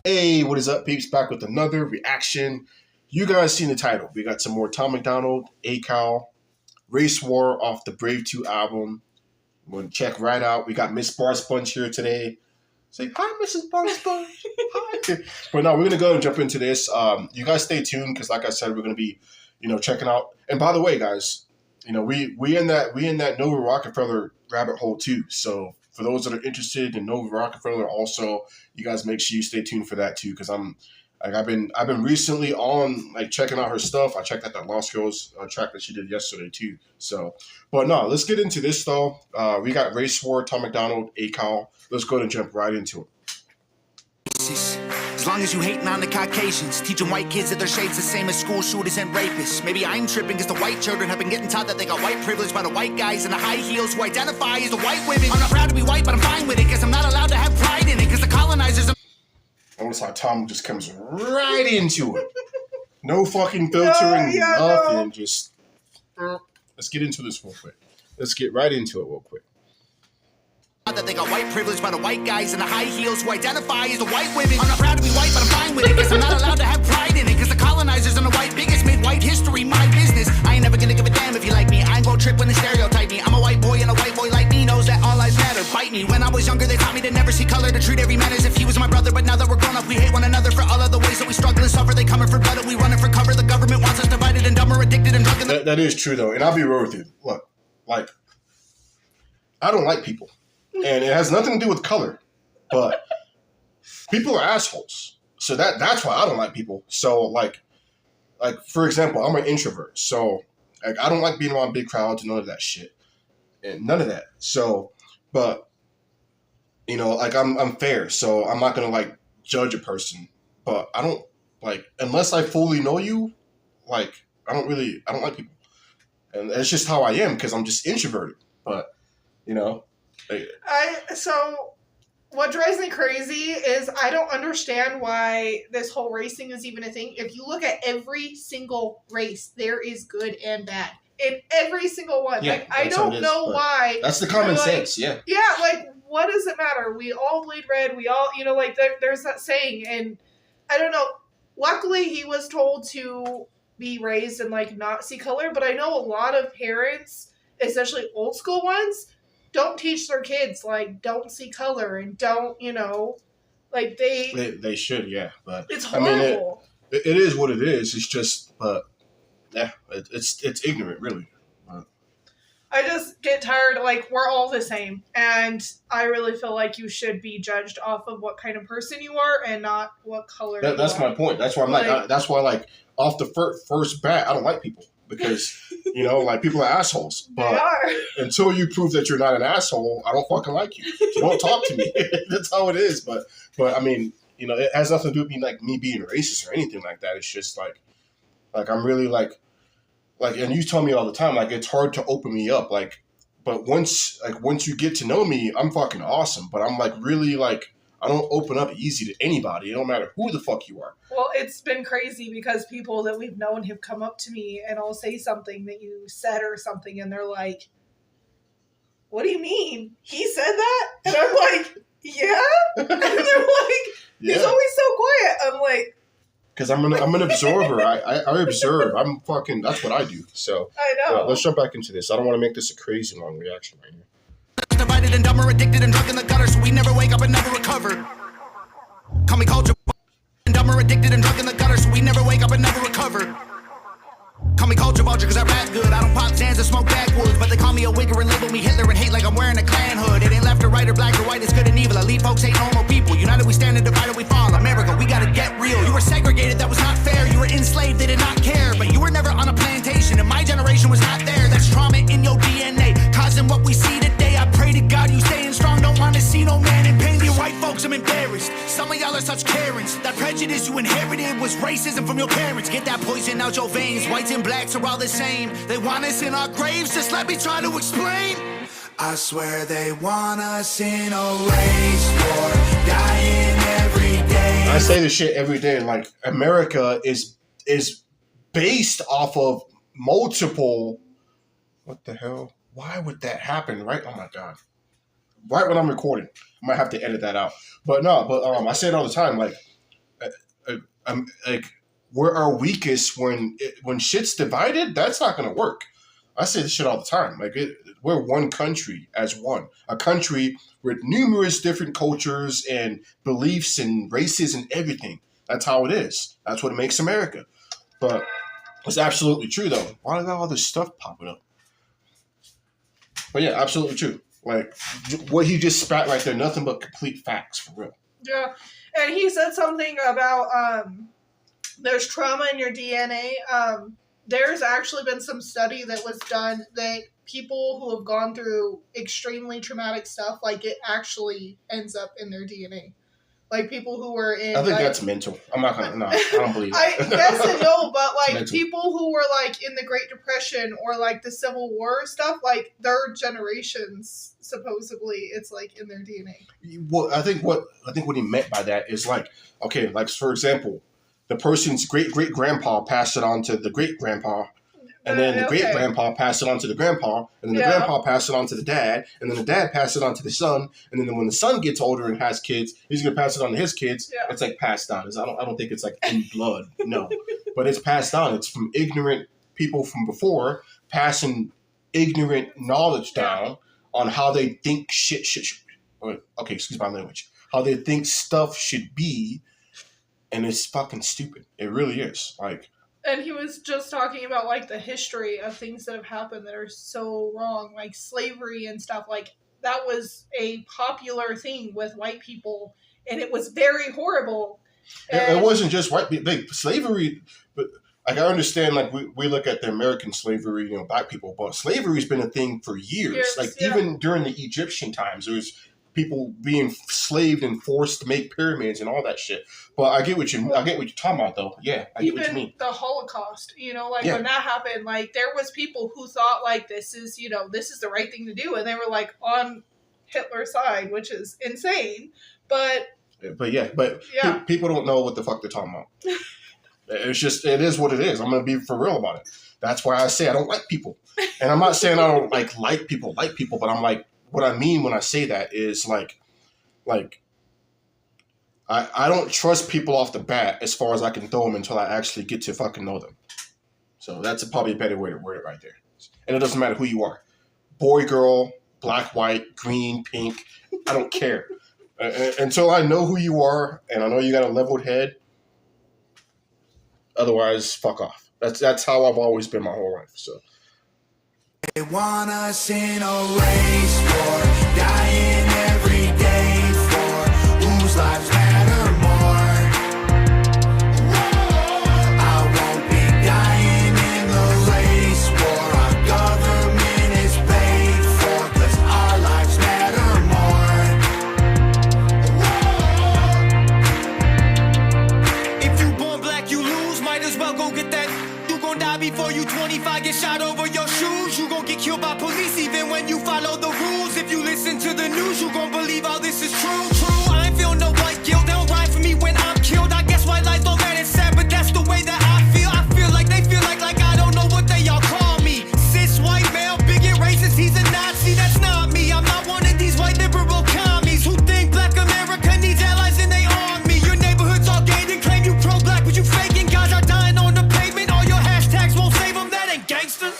Hey, what is up, peeps? Back with another reaction. You guys seen the title. We got some more Tom MacDonald, A-Cal, Race War off the Brave 2 album. We're going to check right out. We got Miss Bar Sponge here today. Say, hi, Mrs. Bar Sponge. Hi. But no, we're going to go and jump into this. You guys stay tuned because, like I said, we're going to be, checking out. And by the way, guys, we in that Nova Rockefeller rabbit hole too. So for those that are interested in Nova Rockefeller, also you guys make sure you stay tuned for that too. Because I've been recently on checking out her stuff. I checked out that Lost Girls track that she did yesterday too. So, but no, let's get into this though. We got Race War, Tom MacDonald, A-Cal. Let's go and jump right into it. As long as you hating on the Caucasians, teaching white kids that their shade's the same as school shooters and rapists. Maybe I'm tripping because the white children have been getting taught that they got white privilege by the white guys in the high heels who identify as the white women. I'm not proud to be white, but I'm fine with it because I'm not allowed to have pride in it because the colonizers. Notice how Tom just comes right into it. No fucking filtering, nothing. No. Just let's get into this real quick. Let's get right into it real quick. That they got white privilege by the white guys in the high heels who identify as the white women. I'm not proud to be white, but I'm fine with it because I'm not allowed to have pride in it because the colonizers and the white bigots made white history my business. I ain't never gonna give a damn if you like me. I ain't gon' trip when they stereotype me. I'm a white boy and a white boy like me knows that all lives matter. Bite me. When I was younger, they taught me to never see color, to treat every man as if he was my brother. But now that we're grown up, we hate one another for all of the ways that we struggle and suffer. They coming for blood and we running for cover. The government wants us divided and dumber, addicted and drunk. That is true though, and I'll be real with you. Look, I don't like people. And it has nothing to do with color, but people are assholes. So that's why I don't like people. So like for example, I'm an introvert. So I don't like being around big crowds and none of that shit. And none of that. So, but I'm fair. So I'm not gonna judge a person. But I don't unless I fully know you, I don't like people. And it's just how I am because I'm just introverted. But So what drives me crazy is I don't understand why this whole racing is even a thing. If you look at every single race, there is good and bad in every single one. Yeah, I don't know why. That's the common sense. Yeah. Yeah. What does it matter? We all bleed red. We all, there's that saying, and I don't know. Luckily, he was told to be raised and not see color. But I know a lot of parents, especially old school ones, don't teach their kids don't see color and don't they should, yeah, but it's horrible. It is what it is. It's just, but yeah, it's ignorant, really. I just get tired. We're all the same, and I really feel like you should be judged off of what kind of person you are and not what color. That's my point. That's why that's why off the first bat, I don't like people. Because, people are assholes. But they are. Until you prove that you're not an asshole, I don't fucking like you. So don't talk to me. That's how it is. But I mean, it has nothing to do with me being racist or anything like that. It's just I'm really and you tell me all the time, it's hard to open me up. But once you get to know me, I'm fucking awesome. But I'm really I don't open up easy to anybody. It don't matter who the fuck you are. Well, it's been crazy because people that we've known have come up to me and I'll say something that you said or something and they're like, what do you mean? He said that? And I'm like, yeah? And they're like, he's always so quiet. I'm like, because I'm an absorber. I observe. I'm fucking, that's what I do. So I know. Let's jump back into this. I don't want to make this a crazy long reaction right here. Divided and dumber, addicted and drunk in the gutter, so we never wake up and never recover. Call me culture and dumber, addicted and drunk in the gutter, so we never wake up and never recover. Call me culture vulture cause I rap good. I don't pop Zans or smoke backwoods, but they call me a wigger and label me Hitler and hate like I'm wearing a Klan hood. It ain't left or right or black or white, it's good and evil. Elite folks hate normal people. United we stand and divided we fall. America, we gotta get real. You were segregated, that was not fair. You were enslaved, they did not care. But you were never on a plantation and my generation was not there. That's trauma in your DNA, causing what we see today. I pray to God you staying strong, don't wanna see no man in pain. You white folks, I'm embarrassed. Some of y'all are such Karens. That prejudice you inherited was racism from your parents. Get that poison out your veins. Whites and blacks are all the same. They want us in our graves, just let me try to explain. I swear they want us in a race war, dying every day. I say this shit every day. America is based off of multiple. What the hell? Why would that happen? Right? Oh my god! Right when I'm recording, I might have to edit that out. But no. I say it all the time. like we're our weakest when shit's divided. That's not gonna work. I say this shit all the time. Like we're one country as one, a country with numerous different cultures and beliefs and races and everything. That's how it is. That's what makes America. But it's absolutely true though. Why do got all this stuff popping up? But yeah, absolutely true. Like what he just spat right there, nothing but complete facts for real. Yeah, and he said something about there's trauma in your DNA. There's actually been some study that was done that people who have gone through extremely traumatic stuff, like it actually ends up in their DNA. Like people who were in. I think that's mental. I'm not gonna. No, I don't believe. Yes and no, but like mental. People who were like in the Great Depression or like the Civil War stuff, like their generations supposedly it's like in their DNA. Well, I think what he meant by that is like, okay, like for example, the person's great grandpa passed it on to the great grandpa. And then the great grandpa passed it on to the grandpa, and then the grandpa passed it on to the dad, and then the dad passed it on to the son, and then when the son gets older and has kids, he's gonna pass it on to his kids. Yeah. It's like passed down. I don't think it's like in blood, no, but it's passed on. It's from ignorant people from before passing ignorant knowledge down on how they think shit should. Okay, excuse my language. How they think stuff should be, and it's fucking stupid. It really is. Like. And he was just talking about, like, the history of things that have happened that are so wrong, like slavery and stuff. Like, that was a popular thing with white people, and it was very horrible. And it wasn't just white people. Like, slavery, but like I understand, like, we look at the American slavery, black people, but slavery's been a thing for years. Even during the Egyptian times, there was people being slaved and forced to make pyramids and all that shit. But I get what you're talking about, though. Yeah, I get what you mean. The Holocaust, when that happened, like there was people who thought like this is the right thing to do, and they were like on Hitler's side, which is insane. But people don't know what the fuck they're talking about. It is what it is. I'm gonna be for real about it. That's why I say I don't like people, and I'm not saying I don't like people, but I'm like. What I mean when I say that is like I don't trust people off the bat as far as I can throw them until I actually get to fucking know them. So that's probably a better way to word it right there. And it doesn't matter who you are. Boy, girl, black, white, green, pink. I don't care. Until I know who you are and I know you got a leveled head. Otherwise, fuck off. That's how I've always been my whole life. So. They want us in a race war, dying every day for whose lives matter more. I won't be dying in the race war. Our government is paid for, 'cause our lives matter more. If you born black, you lose. Might as well go get that. You gon' die before you 25, get shot over your shoes. You gon' get killed by police even when you follow the rules. If you listen to the news, you gon' believe all this is true. I ain't feel no white guilt. They don't ride for me when I'm killed. I guess white life don't matter, it's sad, but that's the way that I feel. I feel like they feel like I don't know what they all call me. Cis white male, bigot, racist, he's a Nazi. That's not me. I'm not one of these white liberal commies who think black America needs allies in they army. Your neighborhood's all gained and claim you pro-black, but you faking. Guys are dying on the pavement. All your hashtags won't save them. That ain't gangster.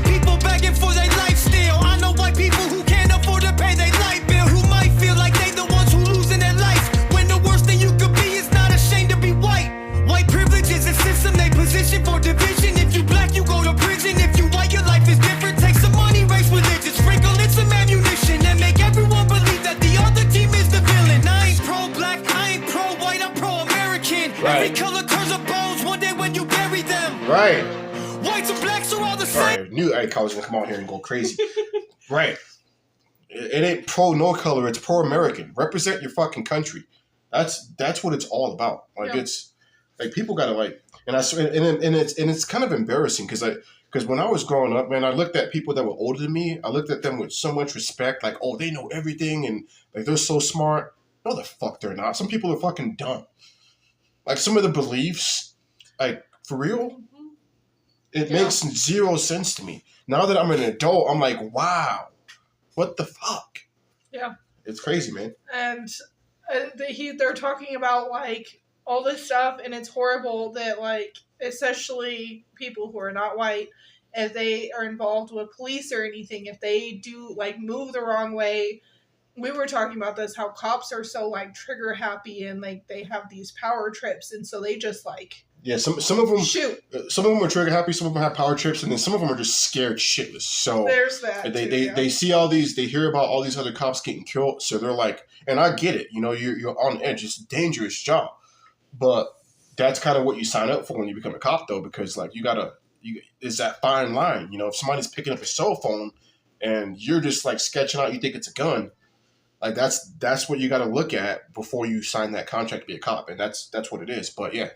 People begging for their life still. I know white people who can't afford to pay their light bill, who might feel like they the ones who losing their life, when the worst thing you could be is not ashamed to be white. White privilege is a system they position for division. If you black, you go to prison. If you white, your life is different. Take some money, race religion, sprinkle in some ammunition, and make everyone believe that the other team is the villain. I ain't pro-black, I ain't pro-white, I'm pro-American. Every color turns up bones one day when you bury them. Right. Whites and blacks are all the same. Right. Knew I was gonna come out here and go crazy. Right. It ain't pro no color. It's pro American. Represent your fucking country. That's what it's all about. Like it's like people gotta like, and it's kind of embarrassing because when I was growing up, man, I looked at people that were older than me. I looked at them with so much respect. Like, oh, they know everything and like they're so smart. No, the fuck they're not. Some people are fucking dumb. Like some of the beliefs, like for real. It makes zero sense to me. Now that I'm an adult, I'm like, wow, what the fuck? Yeah. It's crazy, man. And they're talking about, like, all this stuff, and it's horrible that, like, especially people who are not white, if they are involved with police or anything, if they do, like, move the wrong way. We were talking about this, how cops are so, like, trigger happy, and, like, they have these power trips, and so they just, like, Yeah, some of them shoot. Some of them are trigger happy, some of them have power trips, and then some of them are just scared shitless. So There's that they see all these, they hear about all these other cops getting killed, so they're like, and I get it, you know, you're on edge, it's a dangerous job, but that's kind of what you sign up for when you become a cop, though, because like it's that fine line, you know, if somebody's picking up a cell phone and you're just like sketching out, you think it's a gun. Like that's what you got to look at before you sign that contract to be a cop, and that's what it is. But yeah,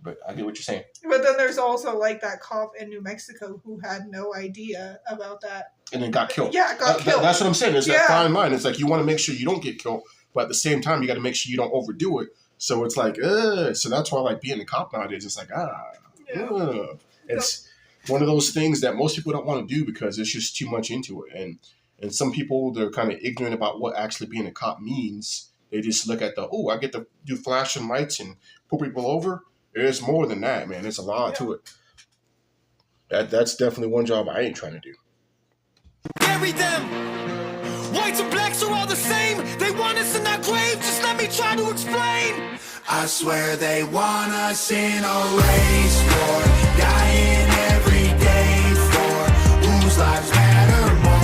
but I get what you're saying. But then there's also, like, that cop in New Mexico who had no idea about that. And then got killed. Yeah, got killed. That's what I'm saying. There's that fine line. It's like you want to make sure you don't get killed, but at the same time, you got to make sure you don't overdo it. So it's like, so that's why, like, being a cop nowadays, it's like, It's one of those things that most people don't want to do because it's just too much into it. And some people, they're kind of ignorant about what actually being a cop means. They just look at I get to do flashing lights and pull people over. There's more than that, man. There's a lot to it. That's definitely one job I ain't trying to do. Bury them. Whites and blacks are all the same. They want us in our grave. Just let me try to explain. I swear they want us in a race war, dying every day for whose lives matter more.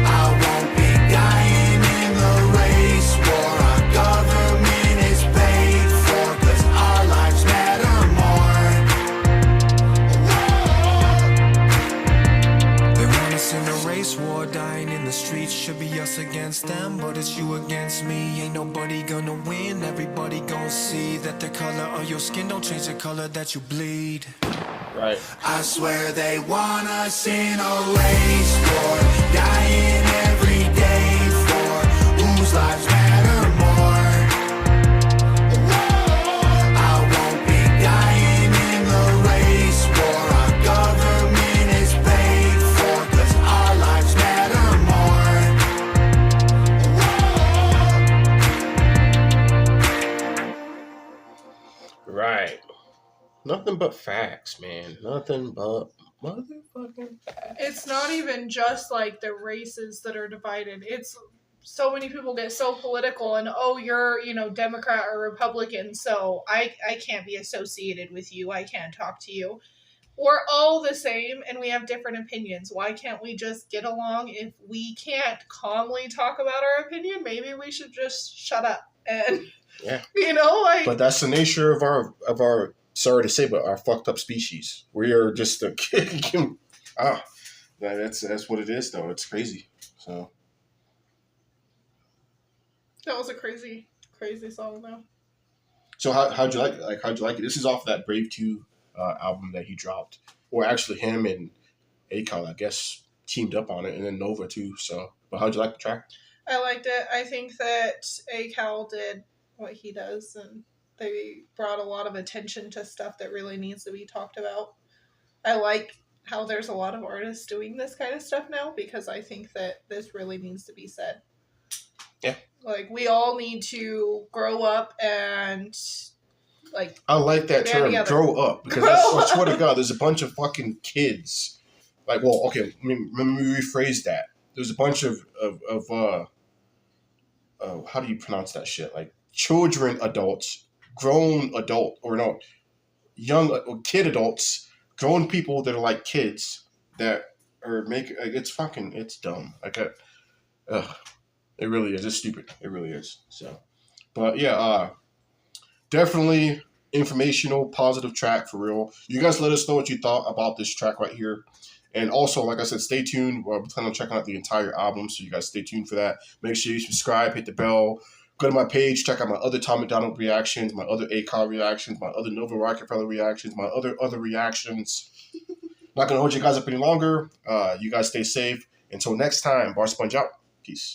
I won't be dying in the race war. Our government is paid for, 'cause our lives matter more. They want us in a race war, dying in the streets. Should be us against them, but it's you against me. Ain't nobody gonna win. Everybody gonna see that the color of your skin don't change the color that you bleed. Right. I swear they want us in a race war, dying every day for whose lives matter more. I won't be dying in the race war. Our government is paid for, 'cause our lives matter more. Right. Nothing but facts, man. Nothing but motherfucking facts. It's not even just, like, the races that are divided. It's so many people get so political and, you're, Democrat or Republican, so I can't be associated with you. I can't talk to you. We're all the same and we have different opinions. Why can't we just get along? If we can't calmly talk about our opinion, maybe we should just shut up and, But that's the nature of our sorry to say, but our fucked up species. We are just that's what it is, though. It's crazy. So that was a crazy, crazy song, though. So how'd you like it? How'd you like it? This is off that Brave 2 album that he dropped, or actually him and Akal, I guess, teamed up on it, and then Nova too. So, but how'd you like the track? I liked it. I think that Akal did what he does, and they brought a lot of attention to stuff that really needs to be talked about. I like how there's a lot of artists doing this kind of stuff now, because I think that this really needs to be said. Yeah. Like, we all need to grow up and, like... I like that term, together. grow up, because I swear to God, there's a bunch of fucking kids. Like, well, okay, let me rephrase that. There's a bunch of how do you pronounce that shit? Like, children adults, grown adult, or no, young or kid adults, grown people that are like kids that are it's dumb. Like, it really is. It's stupid. It really is. So, but yeah, definitely informational, positive track for real. You guys let us know what you thought about this track right here. And also, like I said, stay tuned. We're planning on checking out the entire album, so you guys stay tuned for that. Make sure you subscribe, hit the bell, go to my page, check out my other Tom MacDonald reactions, my other Akal reactions, my other Nova Rockefeller reactions, my other reactions. Not going to hold you guys up any longer. You guys stay safe. Until next time, Bar Sponge out. Peace.